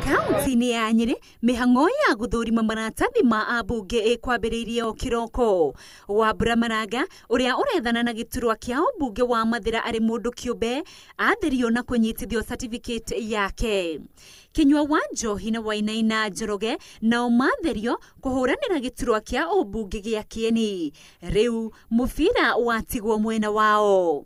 Kaunti-inĩ ya Nyeri, mihang'o ya guthurima maratathi ma ambunge kwambĩrĩirie o kiroko. Wambura Maranga, ũrĩa ũrethana na gĩturwa kĩa umbunge wa Mathira arĩ mũndũ kĩũmbe, atherio na kũnyitithio certificate yake. Kinyua wa Njohi na Wainaina Njoroge nao matherio kũhũranĩra gĩturwa kĩa umbunge gĩa Kieni. Rĩu mũbira watigwo mwena wao.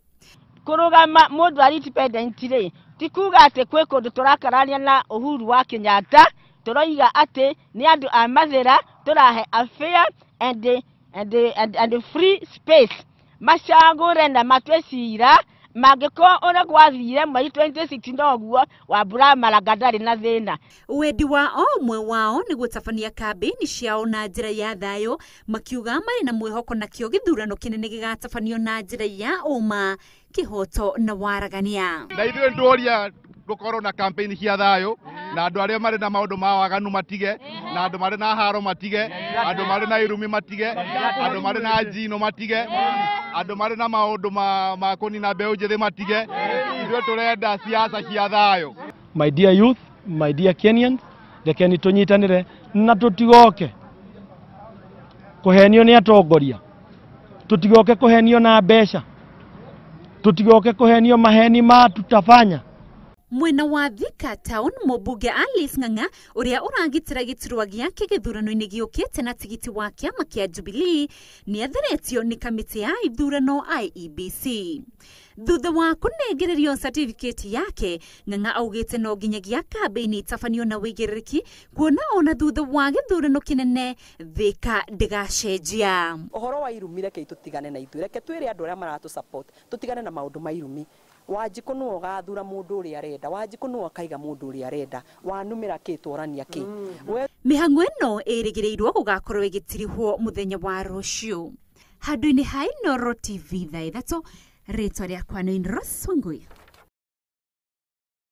Kurugama mundu ari independent ri tikuga ati kwe kundu turakarania na Uhuru wa Kenyatta turoiga ati ni andu a Mathira turahe a fair and free space macagure na matwecira mangiko ona gwathire mwai 2016 noguo Wambura Maranga ndari na thina. Wendi wa omwe wao ni gutabania kambini ciao na njira ya thayo, makiuga mari na mwihoko na kio githurano kinene gigatabanio na njira ya uma, kihoto na waragania. Na ithuĩ ndoria gukorwo na campaign cia thayo na andu aria mari na maundu ma waganu matige, na andu mari na haro matige, andu mari na irumi matige, andu mari na njino matige, andu mari na maundu ma kunina mbeu njithi matige. Ithuĩ turenda siasa cia thayo. My dear youth, my dear Kenyans, rekeni tunyitanire na tutigoke kuhenio ni atongoria, tutigoke kuhenio na mbeca, tutigoke kuhenio maheni ma tutafanya. Mwena wa Thika Town, mũmbunge Alice Ng'ang'a ũrĩa ũragitĩra gĩturwa gĩake gĩthurano-inĩ gĩũkĩte na tigiti wa kĩama kĩa Jubilee nĩ atheretio nĩ kamiti ya ithurano IEBC. Thutha wa kũnengererio certificate yake, Ng'ang'a augĩte no nginyagia kambĩini itabanio na wĩigĩrĩrĩki, kuona ona thutha wa gĩthurano kĩnene Thika ndĩgacenjia. Ũhoro wa irumi reke tũtigane na ithuĩ, reke twĩre andũ arĩa maratũ support tũtigane na maũndũ ma irumi. Wanjikũ nũo gathura mũndũ ũrĩa arenda, wanjikũ nũo akaiga mũndũ ũrĩa arenda, wanumĩra kĩ twarania kĩ. Mihang'o ĩno ĩrĩgĩrĩirwo gũgakorwo ĩgĩtirihwo mũthenya wa rũciũ. Handũ-inĩ ha Inooro TV thaa ithatũ, rĩtwa rĩakwa nĩ Rose Wangui.